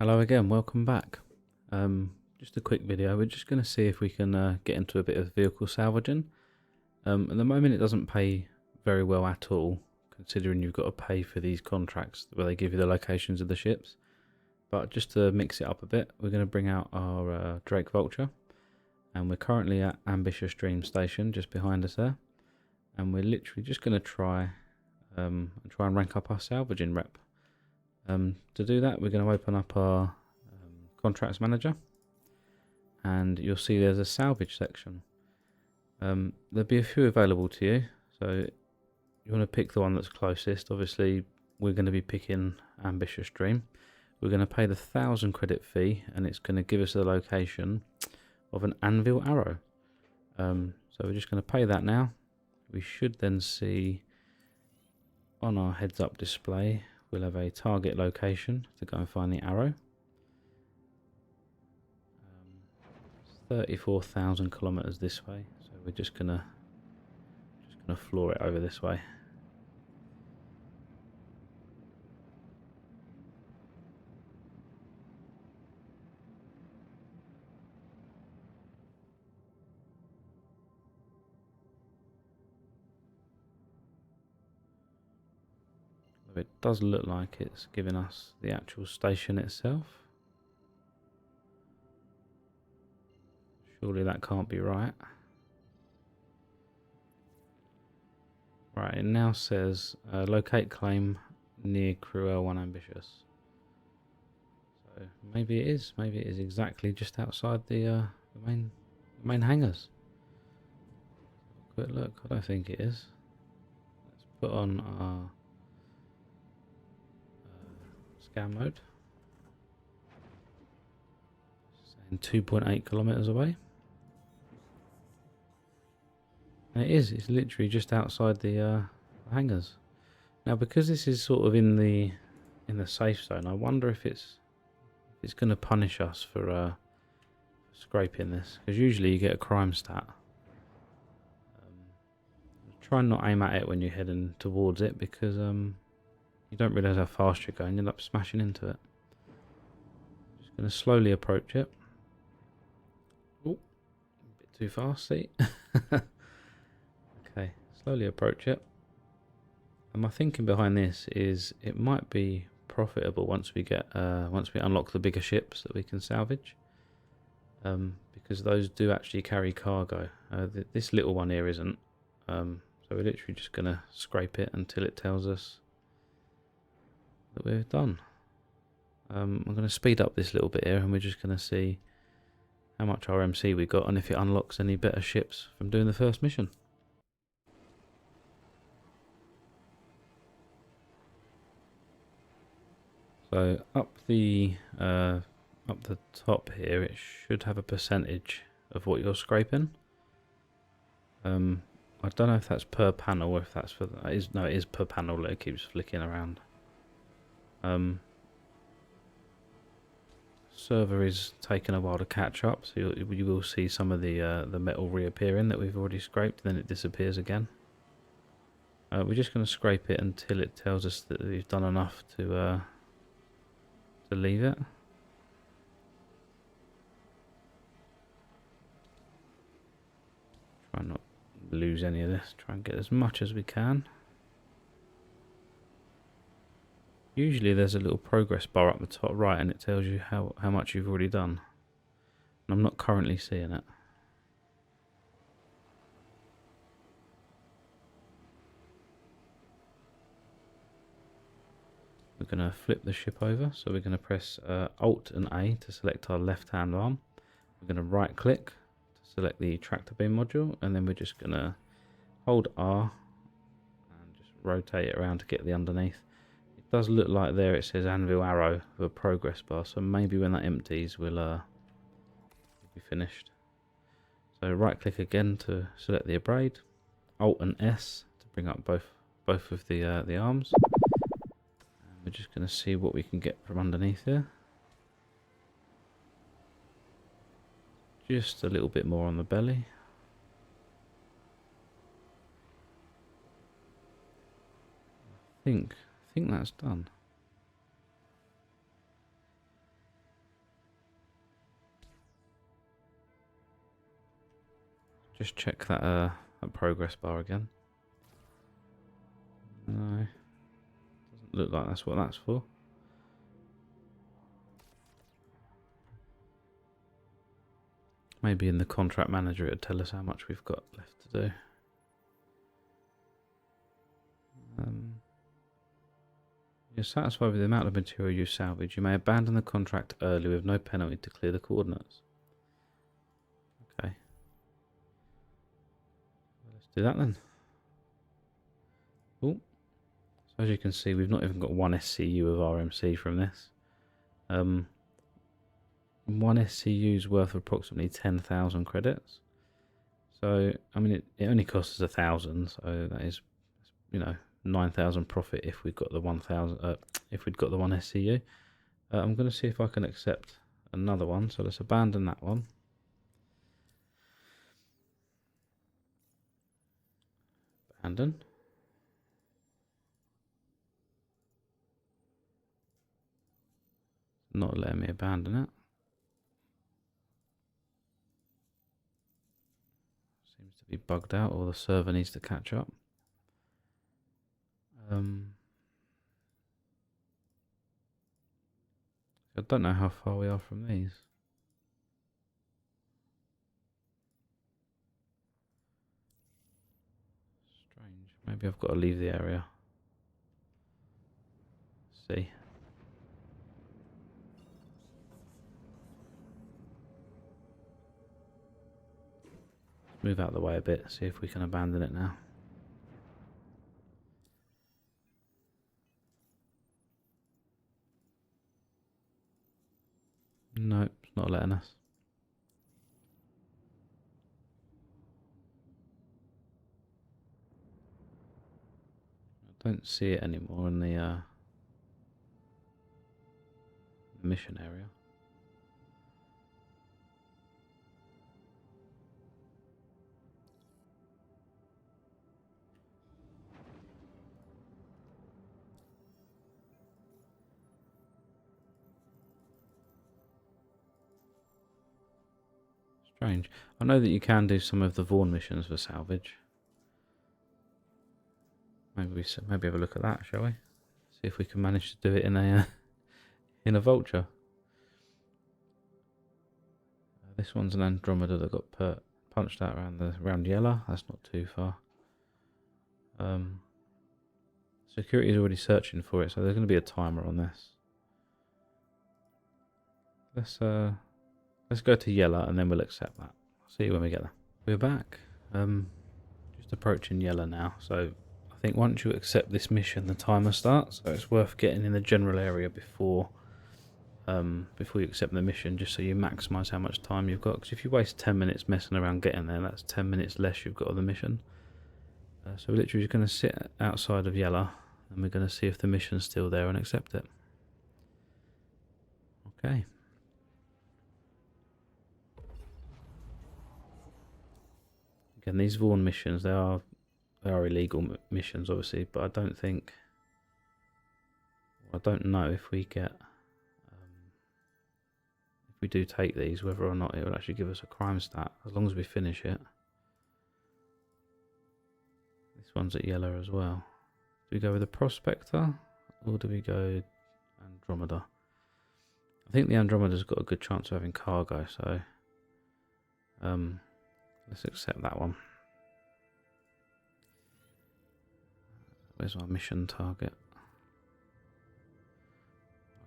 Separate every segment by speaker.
Speaker 1: Hello again, welcome back. Just a quick video. We're just going to see if we can get into a bit of vehicle salvaging. At the moment it doesn't pay very well at all, considering you've got to pay for these contracts where they give you the locations of the ships. But just to mix it up a bit, we're going to bring out our Drake Vulture. And we're currently at Ambitious Dream Station, just behind us there. And we're literally just going to try and rank up our salvaging rep. To do that, we're going to open up our contracts manager, and you'll see there's a salvage section. There'll be a few available to you, so you want to pick the one that's closest. Obviously, we're going to be picking Ambitious Dream. We're going to pay the 1,000 credit fee, and it's going to give us the location of an Anvil arrow. So we're just going to pay that now. We should then see on our heads up display, we'll have a target location to go and find the arrow. 34,000 kilometers this way, so we're just gonna floor it over this way. It does look like it's giving us the actual station itself. Surely that can't be right. Right, it now says locate claim near Crew L1 Ambitious. So maybe it is exactly just outside the main hangars. Quick look, I don't think it is. Let's put on our scan mode. Saying 2.8 kilometers away. And it's literally just outside the hangars. Now, because this is sort of in the safe zone, I wonder if it's going to punish us for scraping this, because usually you get a crime stat. Try and not aim at it when you're heading towards it, because you don't realise how fast you're going. You end up smashing into it. Just going to slowly approach it. Oh, a bit too fast, see? Okay, slowly approach it. And my thinking behind this is it might be profitable once we unlock the bigger ships that we can salvage, because those do actually carry cargo. This little one here isn't. So we're literally just going to scrape it until it tells us that we're done. I'm going to speed up this little bit here, and we're just going to see how much RMC we got and if it unlocks any better ships from doing the first mission. So up the top here, it should have a percentage of what you're scraping. I don't know if that's per panel or if that's for no, it is per panel that it keeps flicking around. Server is taking a while to catch up, so you will see some of the metal reappearing that we've already scraped, then it disappears again. We're just going to scrape it until it tells us that we've done enough to leave it. Try not to lose any of this. Try and get as much as we can. Usually there's a little progress bar up the top right, and it tells you how much you've already done. And I'm not currently seeing it. We're going to flip the ship over, so we're going to press Alt and A to select our left hand arm. We're going to right click to select the tractor beam module, and then we're just going to hold R and just rotate it around to get the underneath. It does look like there it says Anvil arrow with a progress bar, so maybe when that empties we'll be finished. So right click again to select the abrade, Alt and S to bring up both of the arms. We're just going to see what we can get from underneath here. Just a little bit more on the belly. I think that's done. Just check that progress bar again. No, doesn't look like that's what that's for. Maybe in the contract manager it'll tell us how much we've got left to do. You're satisfied with the amount of material you salvage. You may abandon the contract early with no penalty to clear the coordinates. Okay. Let's do that then. Oh. So as you can see, we've not even got one SCU of RMC from this. One SCU is worth approximately 10,000 credits. So, I mean, it only costs us 1,000, so that is, you know, 9,000 profit if we've got the 1,000. If we'd got the one SCU. I'm going to see if I can accept another one. So let's abandon that one. Abandon. Not letting me abandon it. Seems to be bugged out, or the server needs to catch up. I don't know how far we are from these. Strange. Maybe I've got to leave the area. Let's see. Move out of the way a bit, see if we can abandon it now. Nope, it's not letting us. I don't see it anymore in the mission area. Strange. I know that you can do some of the Vaughn missions for salvage. Maybe have a look at that, shall we? See if we can manage to do it in a vulture. This one's an Andromeda that got punched out around yellow. That's not too far. Security is already searching for it, so there's going to be a timer on this. Let's go to yellow and then we'll accept that. I'll see you when we get there. We're back. Just approaching yellow now. So I think once you accept this mission, the timer starts. So it's worth getting in the general area before you accept the mission, just so you maximise how much time you've got. Because if you waste 10 minutes messing around getting there, that's 10 minutes less you've got of the mission. So we're literally just going to sit outside of yellow and we're going to see if the mission's still there and accept it. Okay. Again, these Vaughn missions, they are illegal missions, obviously, but I don't know if we do take these, whether or not it will actually give us a crime stat, as long as we finish it. This one's at yellow as well. Do we go with the Prospector, or do we go Andromeda? I think the Andromeda's got a good chance of having cargo, so let's accept that one. Where's our mission target?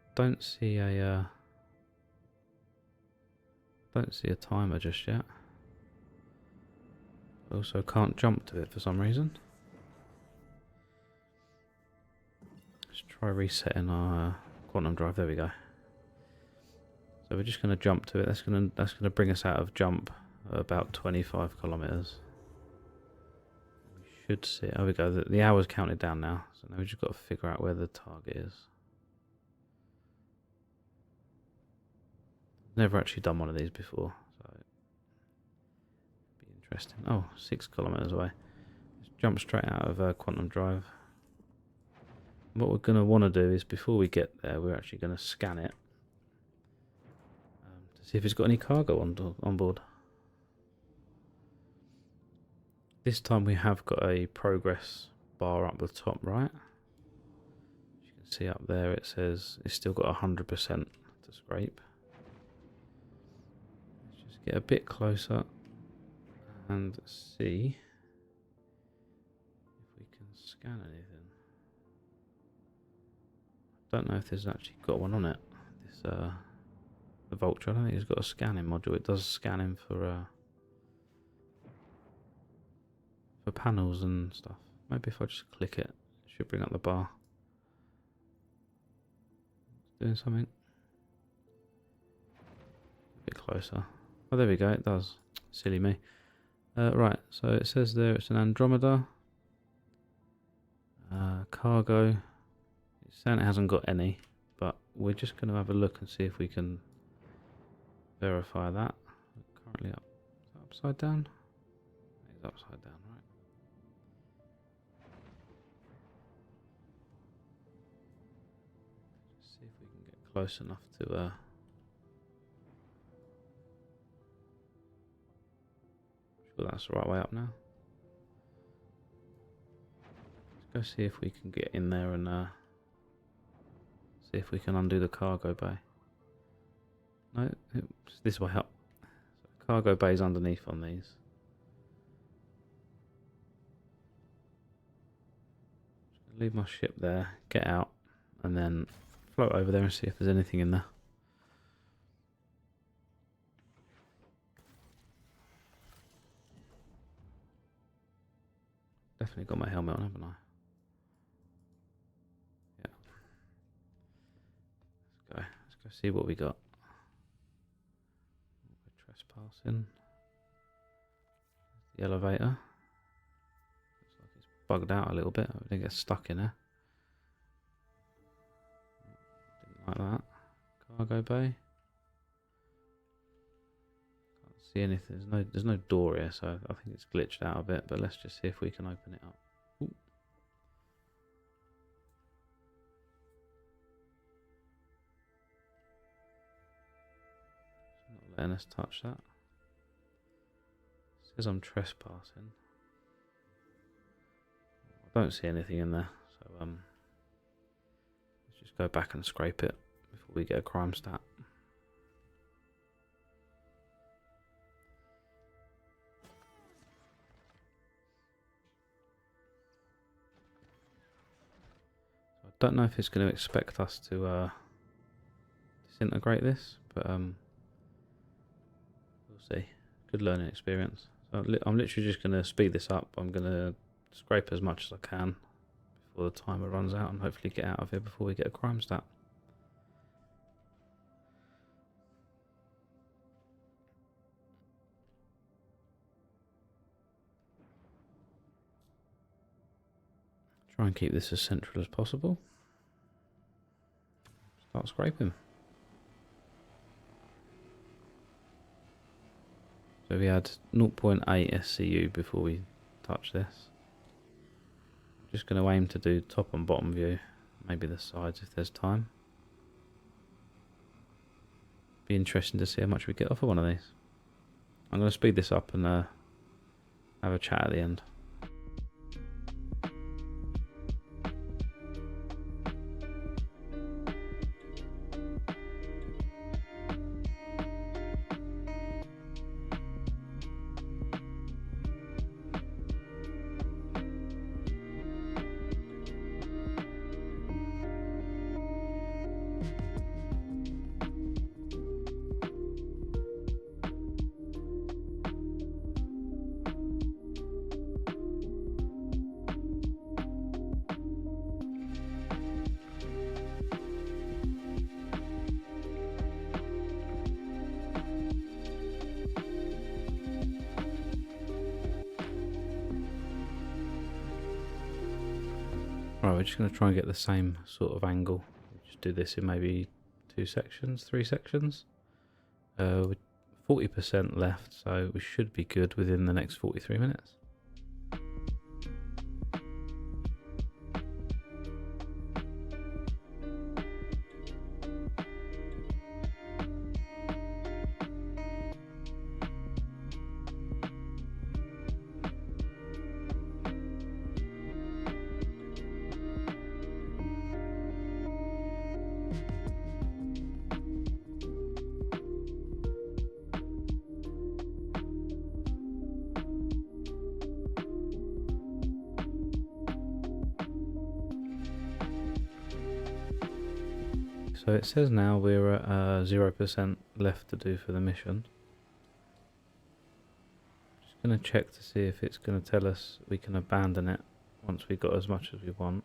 Speaker 1: I don't see a timer just yet. Also can't jump to it for some reason. Let's try resetting our quantum drive. There we go. So we're just going to jump to it. That's going to bring us out of jump about 25 kilometers. We should see. Oh, we go. The hour's counted down now. So now we've just got to figure out where the target is. Never actually done one of these before, so it'd be interesting. Oh, 6 kilometers away. Just jump straight out of quantum drive. What we're going to want to do is, before we get there, we're actually going to scan it to see if it's got any cargo on board. This time we have got a progress bar up the top right. As you can see up there, it says it's still got 100% to scrape. Let's just get a bit closer and see if we can scan anything. I don't know if there's actually got one on it. This the Vulture, I don't think it's got a scanning module. It does scanning for panels and stuff. Maybe if I just click it, it should bring up the bar. It's doing something. A bit closer. Oh, there we go. It does. Silly me. Right. So it says there it's an Andromeda. Cargo. It's saying it hasn't got any, but we're just going to have a look and see if we can verify that. Currently up. Is that upside down? It's upside down, right? Just see if we can get close enough to sure that's the right way up now. Let's go see if we can get in there and see if we can undo the cargo bay. No, it's this way up. So cargo bay's underneath on these. Leave my ship there, get out, and then float over there and see if there's anything in there. Definitely got my helmet on, haven't I? Yeah. Let's go see what we got. We're trespassing. The elevator. Looks like it's bugged out a little bit. I think it's stuck in there. Didn't like that. Cargo bay. Can't see anything. There's no door here, so I think it's glitched out a bit. But let's just see if we can open it up. Ooh. It's not letting us touch that. It says I'm trespassing. I don't see anything in there, so let's just go back and scrape it before we get a crime stat. So I don't know if it's going to expect us to disintegrate this, but we'll see. Good learning experience. So I'm literally just going to speed this up. I'm going to scrape as much as I can before the timer runs out and hopefully get out of here before we get a crime stat. Try and keep this as central as possible. Start scraping. So we had 0.8 SCU before we touch this. I'm just going to aim to do top and bottom view, maybe the sides if there's time. Be interesting to see how much we get off of one of these. I'm going to speed this up and have a chat at the end. Right, we're just going to try and get the same sort of angle. Just do this in maybe 2 sections, 3 sections. With 40% left, so we should be good within the next 43 minutes. so it says now we're at 0% left to do for the mission. Just going to check to see if it's going to tell us we can abandon it once we've got as much as we want.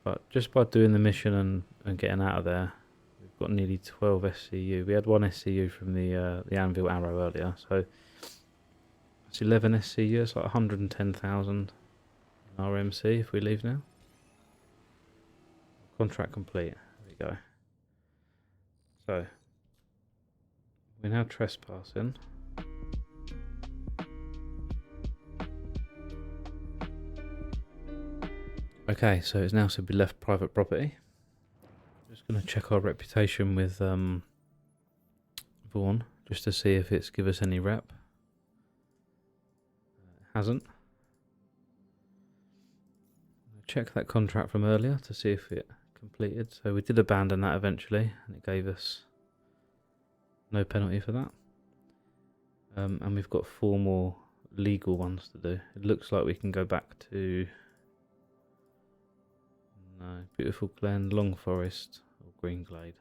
Speaker 1: But just by doing the mission and getting out of there, we've got nearly 12 SCU. We had 1 SCU from the Anvil arrow earlier, so it's 11 SCU. It's like 110,000 in RMC if we leave now. Contract complete. There we go. So we're now trespassing. Okay, so it's now said we left private property. Just going to check our reputation with Vaughn, just to see if it's give us any rep. It hasn't. Check that contract from earlier to see if it completed. So we did abandon that eventually, and it gave us no penalty for that. And we've got 4 more legal ones to do. It looks like we can go back to Beautiful Glen, Long Forest, or Green Glade.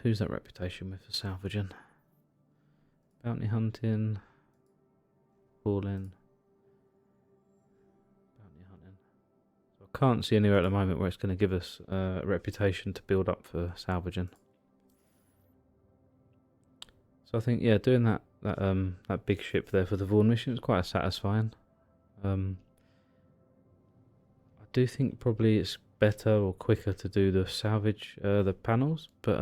Speaker 1: Who's that reputation with for salvaging? Bounty hunting, hauling, bounty hunting. So I can't see anywhere at the moment where it's going to give us a reputation to build up for salvaging. So I think, yeah, doing that big ship there for the Vaughn mission is quite satisfying. I do think probably it's better or quicker to do the salvage, the panels, but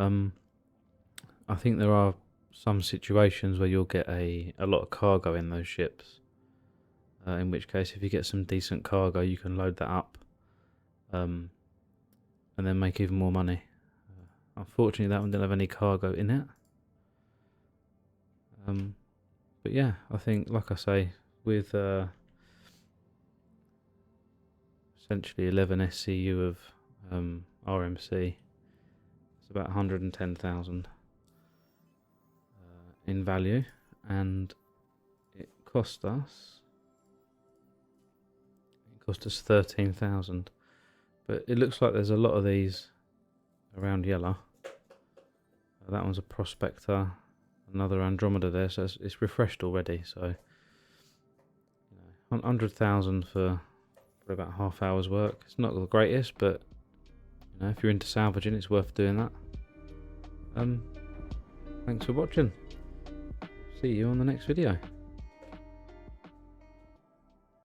Speaker 1: I think there are some situations where you'll get a lot of cargo in those ships, in which case if you get some decent cargo you can load that up and then make even more money. Unfortunately that one didn't have any cargo in it, but yeah, I think, like I say, with essentially 11 SCU of RMC, it's about 110,000 in value, and it cost us 13,000. But it looks like there's a lot of these around yellow. That one's a prospector, another Andromeda there, so it's refreshed already. So 100,000 for about half hour's work. It's not the greatest, but if you're into salvaging, it's worth doing that. Thanks for watching. See you on the next video.